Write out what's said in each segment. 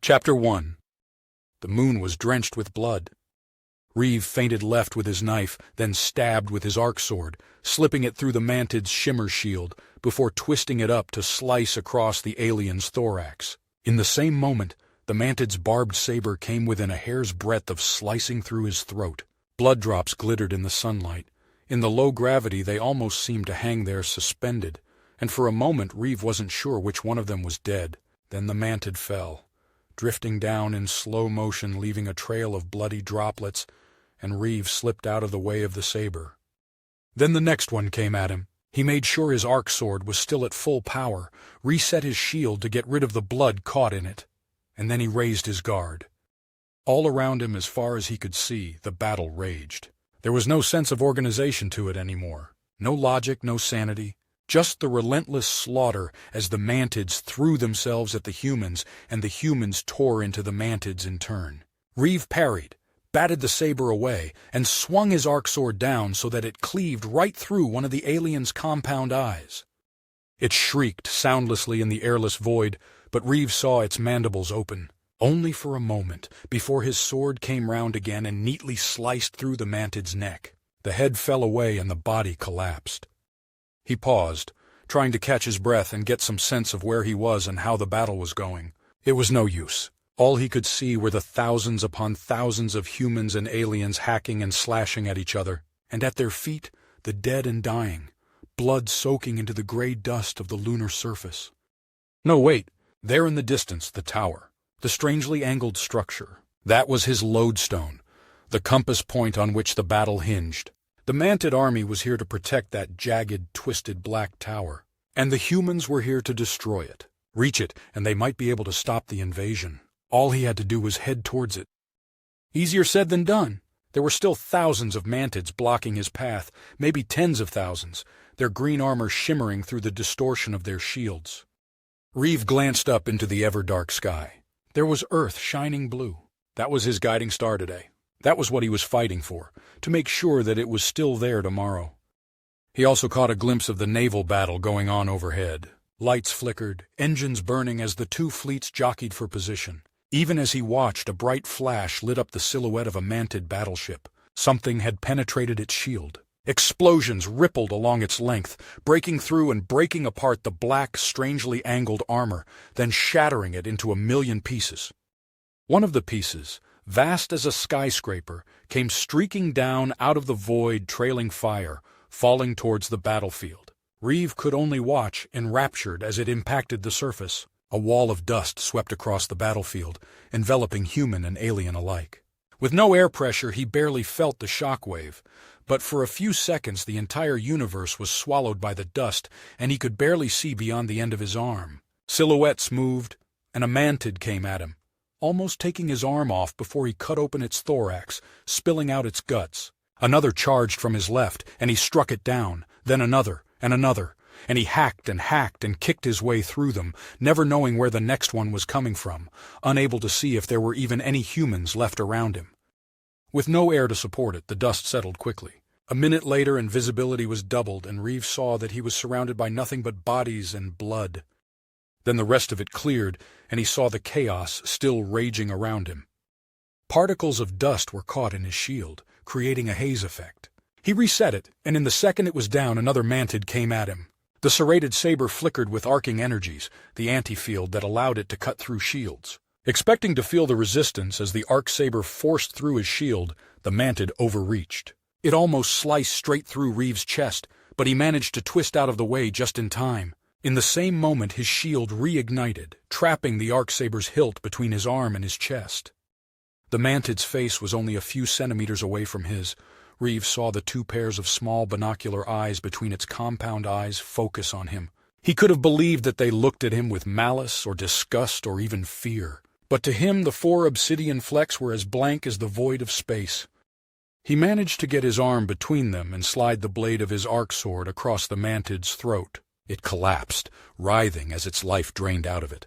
Chapter 1. The moon was drenched with blood. Reeve feinted left with his knife, then stabbed with his arc sword, slipping it through the mantid's shimmer shield, before twisting it up to slice across the alien's thorax. In the same moment, the mantid's barbed saber came within a hair's breadth of slicing through his throat. Blood drops glittered in the sunlight. In the low gravity, they almost seemed to hang there suspended, and for a moment Reeve wasn't sure which one of them was dead. Then the mantid fell, drifting down in slow motion, leaving a trail of bloody droplets, and Reeve slipped out of the way of the saber. Then the next one came at him. He made sure his arc sword was still at full power, reset his shield to get rid of the blood caught in it, and then he raised his guard. All around him, as far as he could see, the battle raged. There was no sense of organization to it anymore. No logic, no sanity. Just the relentless slaughter as the mantids threw themselves at the humans and the humans tore into the mantids in turn. Reeve parried, batted the saber away, and swung his arc sword down so that it cleaved right through one of the alien's compound eyes. It shrieked soundlessly in the airless void, but Reeve saw its mandibles open, only for a moment, before his sword came round again and neatly sliced through the mantid's neck. The head fell away and the body collapsed. He paused, trying to catch his breath and get some sense of where he was and how the battle was going. It was no use. All he could see were the thousands upon thousands of humans and aliens hacking and slashing at each other, and at their feet, the dead and dying, blood soaking into the gray dust of the lunar surface. No, wait, there in the distance, the tower, the strangely angled structure. That was his lodestone, the compass point on which the battle hinged. The mantid army was here to protect that jagged, twisted black tower, and the humans were here to destroy it. Reach it, and they might be able to stop the invasion. All he had to do was head towards it. Easier said than done. There were still thousands of mantids blocking his path, maybe tens of thousands, their green armor shimmering through the distortion of their shields. Reeve glanced up into the ever-dark sky. There was Earth shining blue. That was his guiding star today. That was what he was fighting for, to make sure that it was still there tomorrow. He also caught a glimpse of the naval battle going on overhead. Lights flickered, engines burning as the two fleets jockeyed for position. Even as he watched, a bright flash lit up the silhouette of a mantid battleship. Something had penetrated its shield. Explosions rippled along its length, breaking through and breaking apart the black, strangely angled armor, then shattering it into a million pieces. One of the pieces, vast as a skyscraper, came streaking down out of the void, trailing fire, falling towards the battlefield. Reeve could only watch, enraptured, as it impacted the surface. A wall of dust swept across the battlefield, enveloping human and alien alike. With no air pressure, he barely felt the shockwave, but for a few seconds the entire universe was swallowed by the dust, and he could barely see beyond the end of his arm. Silhouettes moved, and a mantid came at him, almost taking his arm off before he cut open its thorax, spilling out its guts. Another charged from his left, and he struck it down, then another, and he hacked and kicked his way through them, never knowing where the next one was coming from, unable to see if there were even any humans left around him. With no air to support it, the dust settled quickly. A minute later, and visibility was doubled, and Reeve saw that he was surrounded by nothing but bodies and blood. Then the rest of it cleared, and he saw the chaos still raging around him. Particles of dust were caught in his shield, creating a haze effect. He reset it, and in the second it was down, another mantid came at him. The serrated saber flickered with arcing energies, the anti-field that allowed it to cut through shields. Expecting to feel the resistance as the arc saber forced through his shield, the mantid overreached. It almost sliced straight through Reeve's chest, but he managed to twist out of the way just in time. In the same moment, his shield reignited, trapping the arc saber's hilt between his arm and his chest. The mantid's face was only a few centimeters away from his. Reeve saw the two pairs of small binocular eyes between its compound eyes focus on him. He could have believed that they looked at him with malice or disgust or even fear. But to him the four obsidian flecks were as blank as the void of space. He managed to get his arm between them and slide the blade of his arc sword across the mantid's throat. It collapsed, writhing as its life drained out of it.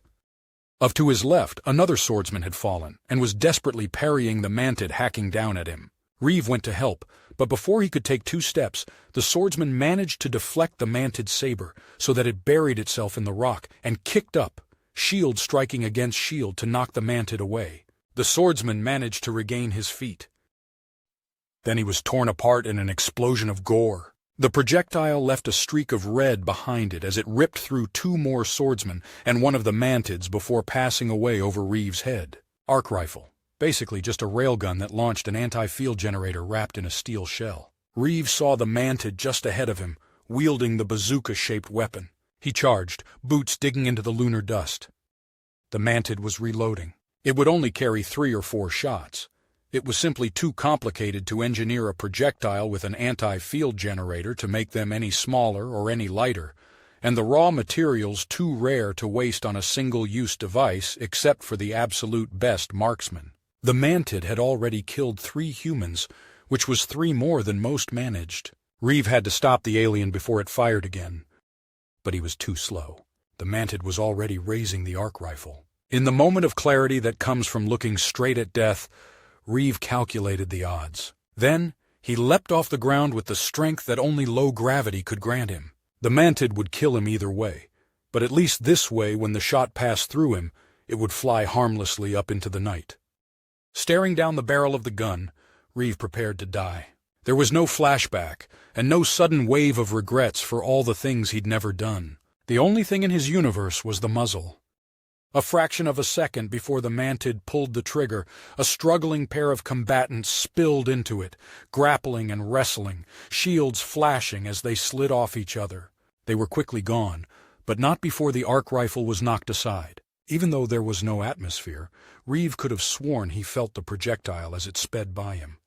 To his left, another swordsman had fallen and was desperately parrying the mantid hacking down at him. Reeve went to help, but before he could take 2 steps, the swordsman managed to deflect the mantid's saber so that it buried itself in the rock and kicked up, shield striking against shield to knock the mantid away. The swordsman managed to regain his feet. Then he was torn apart in an explosion of gore. The projectile left a streak of red behind it as it ripped through 2 more swordsmen and one of the mantids before passing away over Reeves' head. Arc rifle. Basically just a railgun that launched an anti-field generator wrapped in a steel shell. Reeves saw the mantid just ahead of him, wielding the bazooka-shaped weapon. He charged, boots digging into the lunar dust. The mantid was reloading. It would only carry 3 or 4 shots. It was simply too complicated to engineer a projectile with an anti-field generator to make them any smaller or any lighter, and the raw materials too rare to waste on a single-use device except for the absolute best marksman. The mantid had already killed 3 humans, which was 3 more than most managed. Reeve had to stop the alien before it fired again. But he was too slow. The mantid was already raising the arc rifle. In the moment of clarity that comes from looking straight at death, Reeve calculated the odds. Then, he leapt off the ground with the strength that only low gravity could grant him. The mantid would kill him either way, but at least this way, when the shot passed through him, it would fly harmlessly up into the night. Staring down the barrel of the gun, Reeve prepared to die. There was no flashback, and no sudden wave of regrets for all the things he'd never done. The only thing in his universe was the muzzle. A fraction of a second before the mantid pulled the trigger, a struggling pair of combatants spilled into it, grappling and wrestling, shields flashing as they slid off each other. They were quickly gone, but not before the arc rifle was knocked aside. Even though there was no atmosphere, Reeve could have sworn he felt the projectile as it sped by him.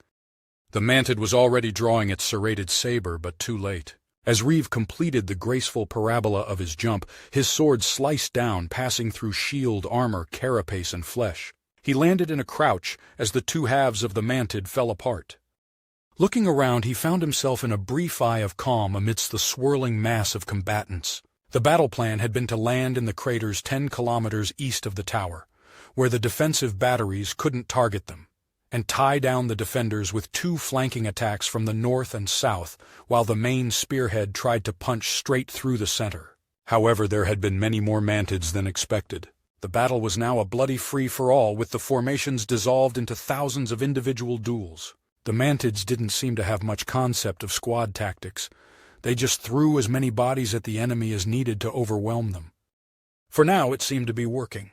The mantid was already drawing its serrated saber, but too late. As Reeve completed the graceful parabola of his jump, his sword sliced down, passing through shield, armor, carapace, and flesh. He landed in a crouch as the 2 halves of the mantid fell apart. Looking around, he found himself in a brief eye of calm amidst the swirling mass of combatants. The battle plan had been to land in the craters 10 kilometers east of the tower, where the defensive batteries couldn't target them, and tie down the defenders with 2 flanking attacks from the north and south, while the main spearhead tried to punch straight through the center. However, there had been many more mantids than expected. The battle was now a bloody free-for-all, with the formations dissolved into thousands of individual duels. The mantids didn't seem to have much concept of squad tactics. They just threw as many bodies at the enemy as needed to overwhelm them. For now, it seemed to be working.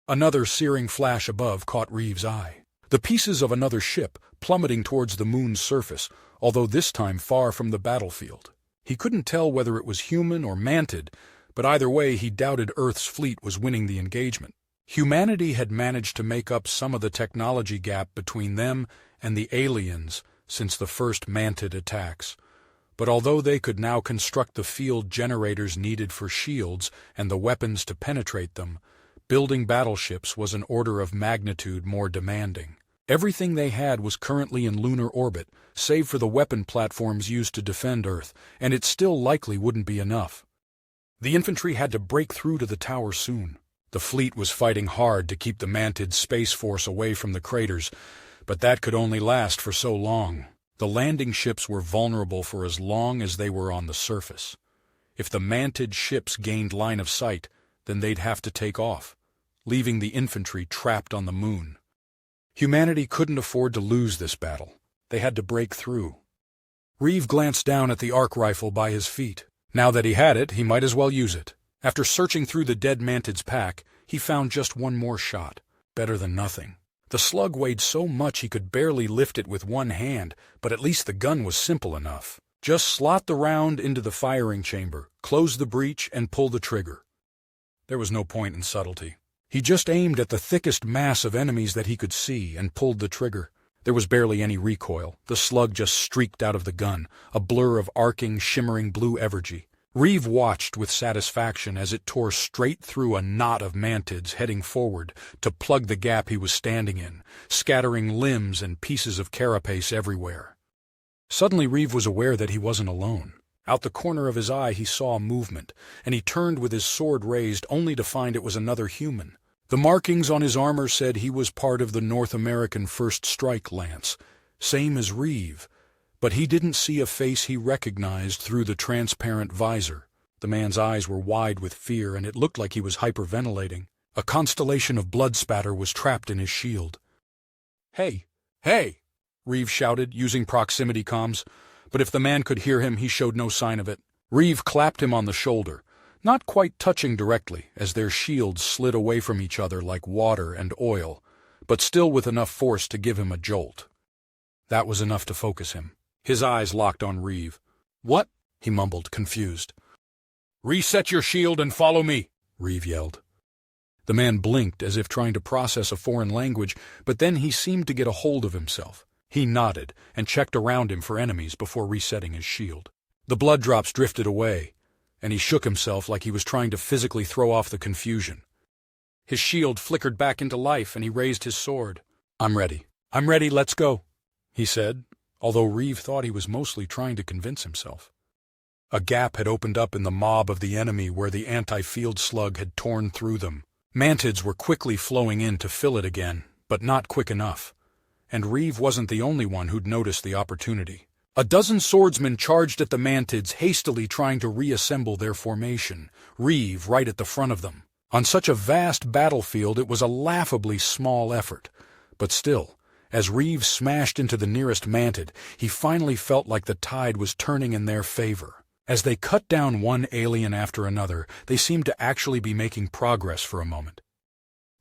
Another searing flash above caught Reeves' eye. The pieces of another ship plummeting towards the moon's surface, although this time far from the battlefield. He couldn't tell whether it was human or mantid, but either way he doubted Earth's fleet was winning the engagement. Humanity had managed to make up some of the technology gap between them and the aliens since the first mantid attacks. But although they could now construct the field generators needed for shields and the weapons to penetrate them, building battleships was an order of magnitude more demanding. Everything they had was currently in lunar orbit, save for the weapon platforms used to defend Earth, and it still likely wouldn't be enough. The infantry had to break through to the tower soon. The fleet was fighting hard to keep the mantid space force away from the craters, but that could only last for so long. The landing ships were vulnerable for as long as they were on the surface. If the mantid ships gained line of sight, then they'd have to take off, leaving the infantry trapped on the moon. Humanity couldn't afford to lose this battle. They had to break through. Reeve glanced down at the arc rifle by his feet. Now that he had it, he might as well use it. After searching through the dead mantid's pack, he found just one more shot. Better than nothing. The slug weighed so much he could barely lift it with one hand, but at least the gun was simple enough. Just slot the round into the firing chamber, close the breech, and pull the trigger. There was no point in subtlety. He just aimed at the thickest mass of enemies that he could see and pulled the trigger. There was barely any recoil. The slug just streaked out of the gun, a blur of arcing, shimmering blue evergy. Reeve watched with satisfaction as it tore straight through a knot of mantids heading forward to plug the gap he was standing in, scattering limbs and pieces of carapace everywhere. Suddenly Reeve was aware that he wasn't alone. Out the corner of his eye he saw movement, and he turned with his sword raised only to find it was another human. The markings on his armor said he was part of the North American First Strike Lance, same as Reeve, but he didn't see a face he recognized through the transparent visor. The man's eyes were wide with fear, and it looked like he was hyperventilating. A constellation of blood spatter was trapped in his shield. "Hey! Hey!" Reeve shouted, using proximity comms, but if the man could hear him, he showed no sign of it. Reeve clapped him on the shoulder, not quite touching directly, as their shields slid away from each other like water and oil, but still with enough force to give him a jolt. That was enough to focus him. His eyes locked on Reeve. "What?" he mumbled, confused. "Reset your shield and follow me," Reeve yelled. The man blinked as if trying to process a foreign language, but then he seemed to get a hold of himself. He nodded and checked around him for enemies before resetting his shield. The blood drops drifted away, and he shook himself like he was trying to physically throw off the confusion. His shield flickered back into life, and he raised his sword. I'm ready, let's go," he said, although Reeve thought he was mostly trying to convince himself. A gap had opened up in the mob of the enemy where the anti-field slug had torn through them. Mantids were quickly flowing in to fill it again, but not quick enough. And Reeve wasn't the only one who'd noticed the opportunity. A dozen swordsmen charged at the Mantids, hastily trying to reassemble their formation, Reeve right at the front of them. On such a vast battlefield, it was a laughably small effort. But still, as Reeve smashed into the nearest Mantid, he finally felt like the tide was turning in their favor. As they cut down one alien after another, they seemed to actually be making progress for a moment.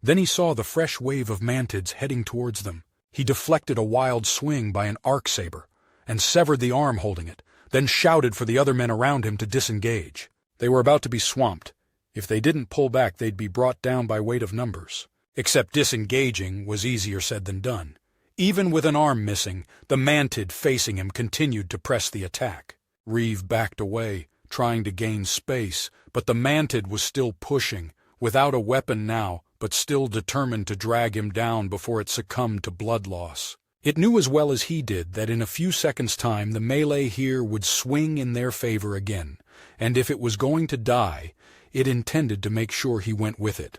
Then he saw the fresh wave of Mantids heading towards them. He deflected a wild swing by an arc saber, and severed the arm holding it, then shouted for the other men around him to disengage. They were about to be swamped. If they didn't pull back, they'd be brought down by weight of numbers. Except disengaging was easier said than done. Even with an arm missing, the Mantid facing him continued to press the attack. Reeve backed away, trying to gain space, but the Mantid was still pushing, without a weapon now, but still determined to drag him down before it succumbed to blood loss. It knew as well as he did that in a few seconds' time the melee here would swing in their favor again, and if it was going to die, it intended to make sure he went with it.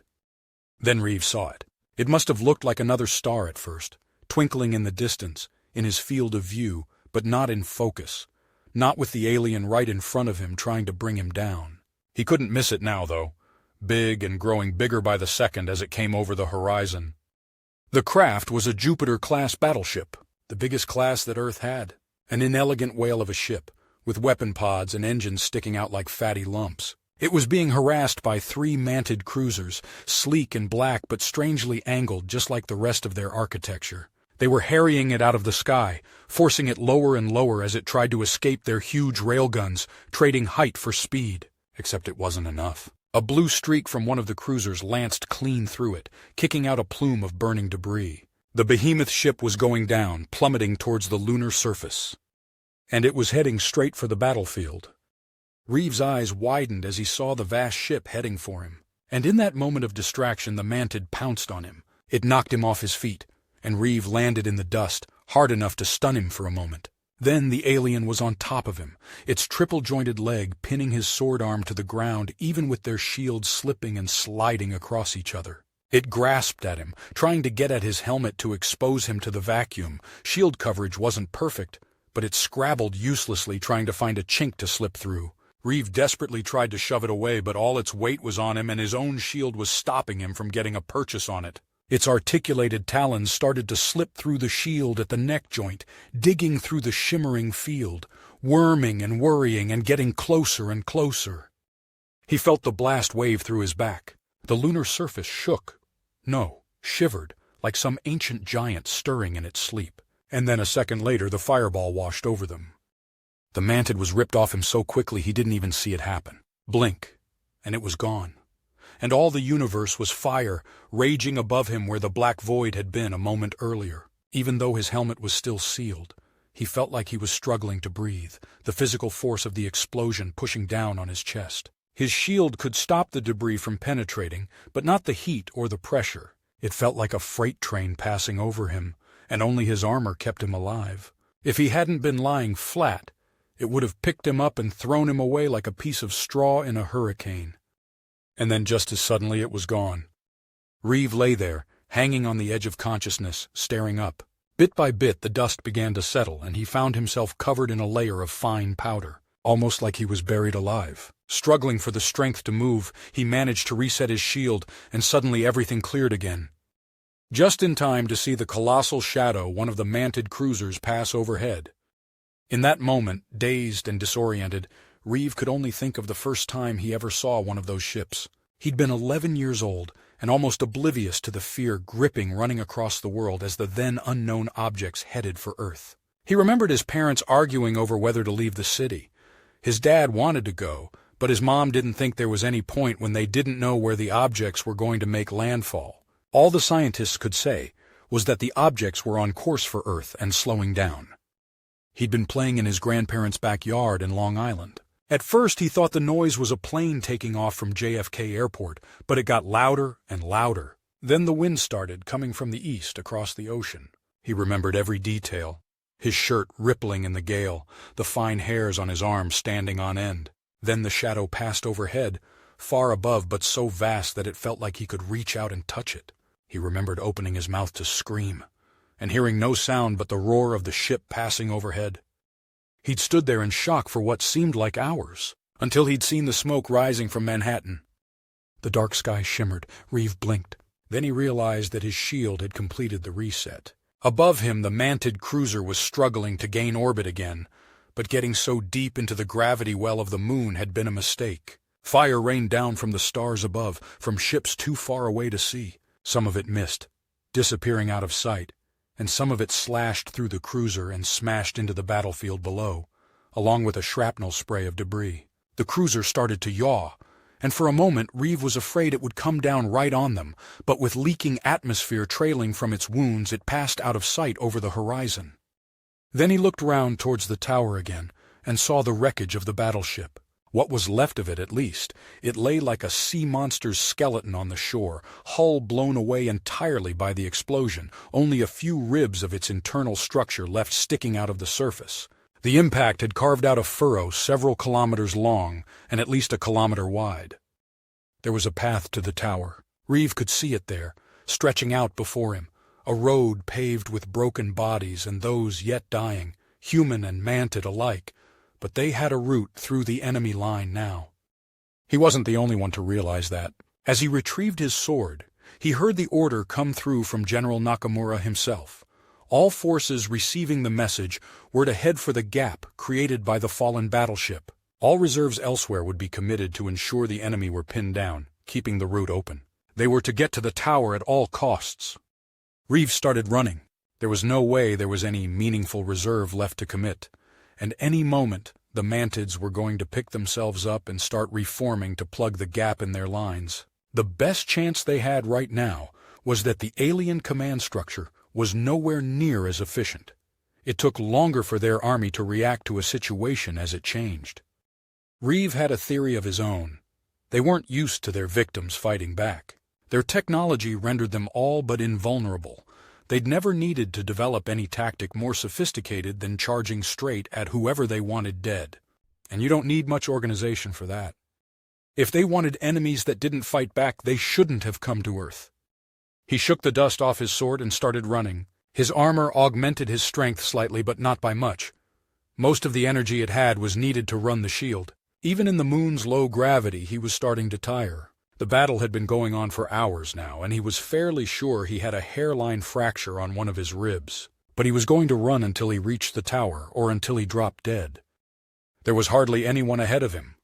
Then Reeve saw it. It must have looked like another star at first, twinkling in the distance, in his field of view, but not in focus, not with the alien right in front of him trying to bring him down. He couldn't miss it now, though, big and growing bigger by the second as it came over the horizon. The craft was a Jupiter-class battleship, the biggest class that Earth had, an inelegant whale of a ship, with weapon pods and engines sticking out like fatty lumps. It was being harassed by 3 Mantid cruisers, sleek and black but strangely angled just like the rest of their architecture. They were harrying it out of the sky, forcing it lower and lower as it tried to escape their huge railguns, trading height for speed. Except it wasn't enough. A blue streak from one of the cruisers lanced clean through it, kicking out a plume of burning debris. The behemoth ship was going down, plummeting towards the lunar surface. And it was heading straight for the battlefield. Reeve's eyes widened as he saw the vast ship heading for him. And in that moment of distraction, the Mantid pounced on him. It knocked him off his feet, and Reeve landed in the dust, hard enough to stun him for a moment. Then the alien was on top of him, its triple-jointed leg pinning his sword arm to the ground even with their shields slipping and sliding across each other. It grasped at him, trying to get at his helmet to expose him to the vacuum. Shield coverage wasn't perfect, but it scrabbled uselessly trying to find a chink to slip through. Reeve desperately tried to shove it away, but all its weight was on him and his own shield was stopping him from getting a purchase on it. Its articulated talons started to slip through the shield at the neck joint, digging through the shimmering field, worming and worrying and getting closer and closer. He felt the blast wave through his back. The lunar surface shook. No, shivered, like some ancient giant stirring in its sleep. And then a second later the fireball washed over them. The Mantid was ripped off him so quickly he didn't even see it happen. Blink, and it was gone. And all the universe was fire, raging above him where the black void had been a moment earlier. Even though his helmet was still sealed, he felt like he was struggling to breathe, the physical force of the explosion pushing down on his chest. His shield could stop the debris from penetrating, but not the heat or the pressure. It felt like a freight train passing over him, and only his armor kept him alive. If he hadn't been lying flat, it would have picked him up and thrown him away like a piece of straw in a hurricane. And then just as suddenly it was gone. Reeve lay there, hanging on the edge of consciousness, staring up. Bit by bit the dust began to settle, and he found himself covered in a layer of fine powder. almost like he was buried alive. Struggling for the strength to move, he managed to reset his shield, and suddenly everything cleared again. Just in time to see the colossal shadow one of the manted cruisers pass overhead. In that moment, dazed and disoriented, Reeve could only think of the first time he ever saw one of those ships. He'd been 11 years old, and almost oblivious to the fear gripping running across the world as the then unknown objects headed for Earth. He remembered his parents arguing over whether to leave the city. His dad wanted to go, but his mom didn't think there was any point when they didn't know where the objects were going to make landfall. All the scientists could say was that the objects were on course for Earth and slowing down. He'd been playing in his grandparents' backyard in Long Island. At first he thought the noise was a plane taking off from JFK Airport, but it got louder and louder. Then the wind started coming from the east across the ocean. He remembered every detail. His shirt rippling in the gale, the fine hairs on his arms standing on end. Then the shadow passed overhead, far above but so vast that it felt like he could reach out and touch it. He remembered opening his mouth to scream, and hearing no sound but the roar of the ship passing overhead. He'd stood there in shock for what seemed like hours, until he'd seen the smoke rising from Manhattan. The dark sky shimmered. Reeve blinked. Then he realized that his shield had completed the reset. Above him, the manted cruiser was struggling to gain orbit again, but getting so deep into the gravity well of the moon had been a mistake. Fire rained down from the stars above, from ships too far away to see. Some of it missed, disappearing out of sight, and some of it slashed through the cruiser and smashed into the battlefield below, along with a shrapnel spray of debris. The cruiser started to yaw, and for a moment Reeve was afraid it would come down right on them, but with leaking atmosphere trailing from its wounds it passed out of sight over the horizon. Then he looked round towards the tower again, and saw the wreckage of the battleship. What was left of it, at least. It lay like a sea monster's skeleton on the shore, hull blown away entirely by the explosion, only a few ribs of its internal structure left sticking out of the surface. The impact had carved out a furrow several kilometers long and at least a kilometer wide. There was a path to the tower. Reeve could see it there, stretching out before him, a road paved with broken bodies and those yet dying, human and manted alike, but they had a route through the enemy line now. He wasn't the only one to realize that. As he retrieved his sword, he heard the order come through from General Nakamura himself. All forces receiving the message were to head for the gap created by the fallen battleship. All reserves elsewhere would be committed to ensure the enemy were pinned down, keeping the route open. They were to get to the tower at all costs. Reeve started running. There was no way there was any meaningful reserve left to commit, and any moment the mantids were going to pick themselves up and start reforming to plug the gap in their lines. The best chance they had right now was that the alien command structure was nowhere near as efficient. It took longer for their army to react to a situation as it changed. Reeve had a theory of his own. They weren't used to their victims fighting back. Their technology rendered them all but invulnerable. They'd never needed to develop any tactic more sophisticated than charging straight at whoever they wanted dead. And you don't need much organization for that. If they wanted enemies that didn't fight back, they shouldn't have come to Earth. He shook the dust off his sword and started running. His armor augmented his strength slightly, but not by much. Most of the energy it had was needed to run the shield. Even in the moon's low gravity, he was starting to tire. The battle had been going on for hours now, and he was fairly sure he had a hairline fracture on one of his ribs. But he was going to run until he reached the tower, or until he dropped dead. There was hardly anyone ahead of him.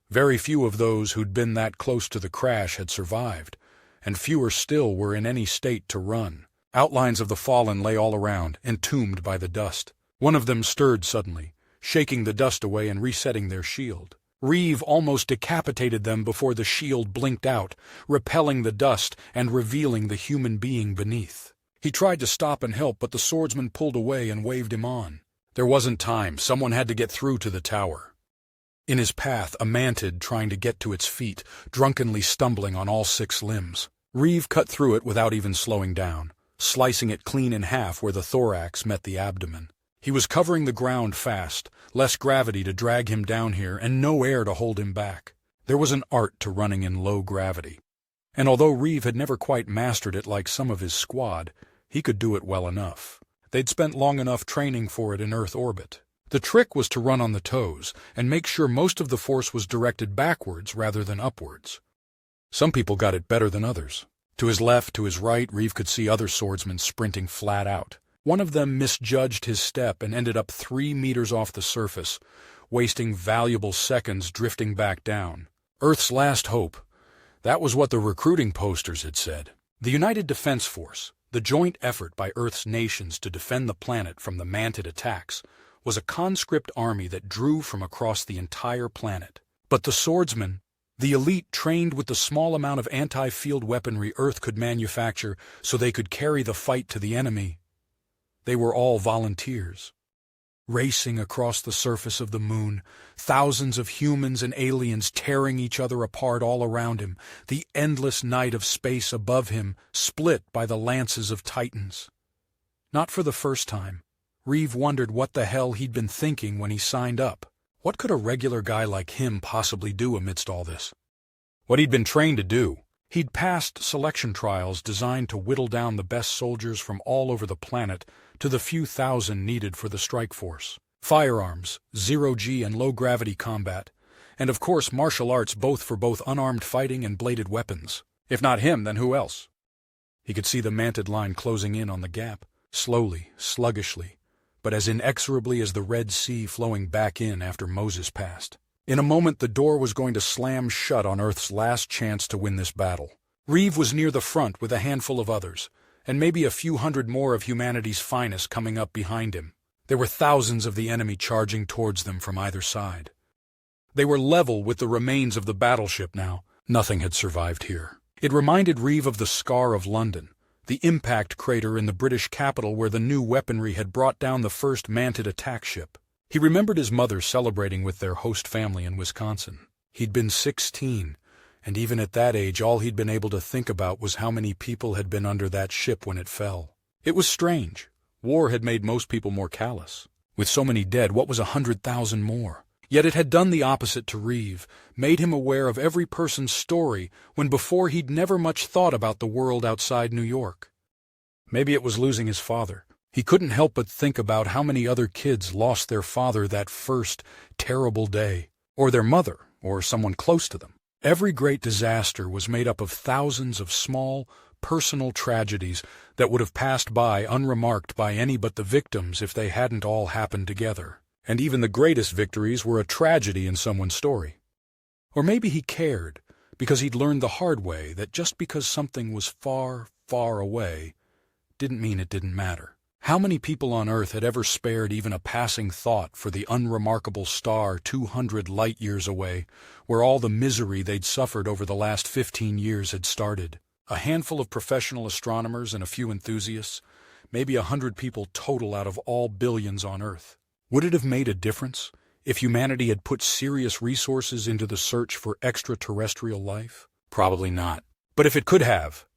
Very few of those who'd been that close to the crash had survived, and fewer still were in any state to run. Outlines of the fallen lay all around, entombed by the dust. One of them stirred suddenly, shaking the dust away and resetting their shield. Reeve almost decapitated them before the shield blinked out, repelling the dust and revealing the human being beneath. He tried to stop and help, but the swordsman pulled away and waved him on. There wasn't time. Someone had to get through to the tower. In his path, a mantid trying to get to its feet, drunkenly stumbling on all 6 limbs. Reeve cut through it without even slowing down, slicing it clean in half where the thorax met the abdomen. He was covering the ground fast, less gravity to drag him down here and no air to hold him back. There was an art to running in low gravity. And although Reeve had never quite mastered it like some of his squad, he could do it well enough. They'd spent long enough training for it in Earth orbit. The trick was to run on the toes and make sure most of the force was directed backwards rather than upwards. Some people got it better than others. To his left, to his right, Reeve could see other swordsmen sprinting flat out. One of them misjudged his step and ended up 3 meters off the surface, wasting valuable seconds drifting back down. Earth's last hope. That was what the recruiting posters had said. The United Defense Force, the joint effort by Earth's nations to defend the planet from the mantid attacks, was a conscript army that drew from across the entire planet. But the swordsmen, the elite trained with the small amount of anti-field weaponry Earth could manufacture so they could carry the fight to the enemy, they were all volunteers. Racing across the surface of the moon, thousands of humans and aliens tearing each other apart all around him, the endless night of space above him split by the lances of titans. Not for the first time, Reeve wondered what the hell he'd been thinking when he signed up. What could a regular guy like him possibly do amidst all this? What he'd been trained to do. He'd passed selection trials designed to whittle down the best soldiers from all over the planet to the few thousand needed for the strike force. Firearms, zero-G and low-gravity combat, and of course martial arts both for both unarmed fighting and bladed weapons. If not him, then who else? He could see the mantid line closing in on the gap, slowly, sluggishly, but as inexorably as the Red Sea flowing back in after Moses passed. In a moment the door was going to slam shut on Earth's last chance to win this battle. Reeve was near the front with a handful of others, and maybe a few hundred more of humanity's finest coming up behind him. There were thousands of the enemy charging towards them from either side. They were level with the remains of the battleship now. Nothing had survived here. It reminded Reeve of the scar of London, the impact crater in the British capital where the new weaponry had brought down the first mantid attack ship. He remembered his mother celebrating with their host family in Wisconsin. He'd been 16, and even at that age all he'd been able to think about was how many people had been under that ship when it fell. It was strange. War had made most people more callous. With so many dead, what was 100,000 more? Yet it had done the opposite to Reeve, made him aware of every person's story when before he'd never much thought about the world outside New York. Maybe it was losing his father. He couldn't help but think about how many other kids lost their father that first terrible day, or their mother, or someone close to them. Every great disaster was made up of thousands of small, personal tragedies that would have passed by unremarked by any but the victims if they hadn't all happened together. And even the greatest victories were a tragedy in someone's story. Or maybe he cared, because he'd learned the hard way that just because something was far, far away didn't mean it didn't matter. How many people on Earth had ever spared even a passing thought for the unremarkable star 200 light-years away, where all the misery they'd suffered over the last 15 years had started? A handful of professional astronomers and a few enthusiasts, maybe 100 people total out of all billions on Earth. Would it have made a difference if humanity had put serious resources into the search for extraterrestrial life? Probably not. But if it could have,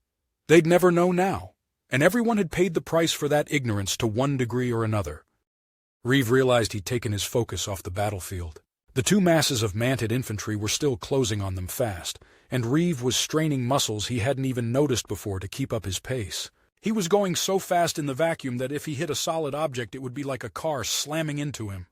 they'd never know now. And everyone had paid the price for that ignorance to one degree or another. Reeve realized he'd taken his focus off the battlefield. The two masses of mantid infantry were still closing on them fast, and Reeve was straining muscles he hadn't even noticed before to keep up his pace. He was going so fast in the vacuum that if he hit a solid object it would be like a car slamming into him.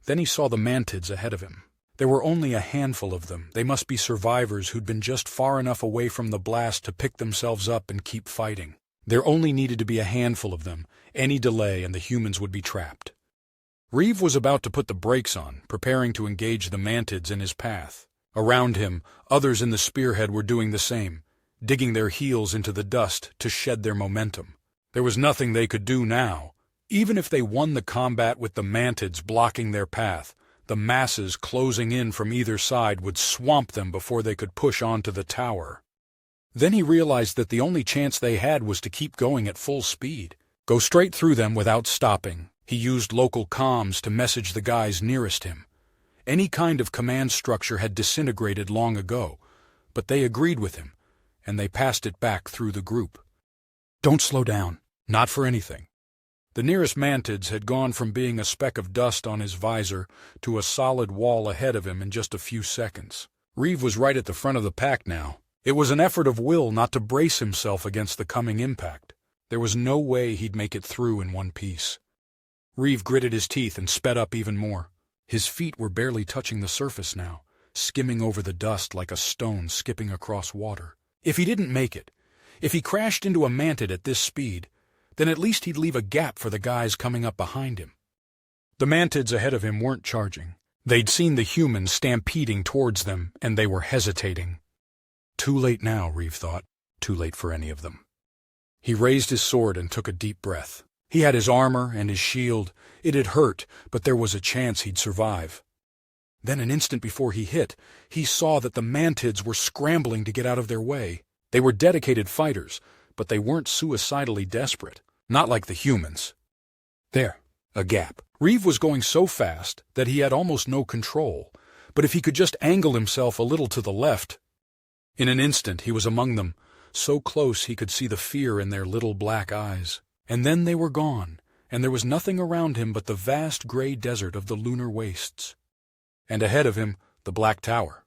Then he saw the mantids ahead of him. There were only a handful of them. They must be survivors who'd been just far enough away from the blast to pick themselves up and keep fighting. There only needed to be a handful of them. Any delay and the humans would be trapped. Reeve was about to put the brakes on, preparing to engage the mantids in his path. Around him, others in the spearhead were doing the same, digging their heels into the dust to shed their momentum. There was nothing they could do now. Even if they won the combat with the mantids blocking their path, the masses closing in from either side would swamp them before they could push on to the tower. Then he realized that the only chance they had was to keep going at full speed. Go straight through them without stopping. He used local comms to message the guys nearest him. Any kind of command structure had disintegrated long ago, but they agreed with him, and they passed it back through the group. Don't slow down. Not for anything. The nearest mantids had gone from being a speck of dust on his visor to a solid wall ahead of him in just a few seconds. Reeve was right at the front of the pack now. It was an effort of will not to brace himself against the coming impact. There was no way he'd make it through in one piece. Reeve gritted his teeth and sped up even more. His feet were barely touching the surface now, skimming over the dust like a stone skipping across water. If he didn't make it, if he crashed into a mantid at this speed, then at least he'd leave a gap for the guys coming up behind him. The mantids ahead of him weren't charging. They'd seen the humans stampeding towards them, and they were hesitating. Too late now, Reeve thought. Too late for any of them. He raised his sword and took a deep breath. He had his armor and his shield. It had hurt, but there was a chance he'd survive. Then an instant before he hit, he saw that the mantids were scrambling to get out of their way. They were dedicated fighters, but they weren't suicidally desperate. Not like the humans. There, a gap. Reeve was going so fast that he had almost no control, but if he could just angle himself a little to the left... In an instant he was among them, so close he could see the fear in their little black eyes. And then they were gone, and there was nothing around him but the vast gray desert of the lunar wastes. And ahead of him, the black tower.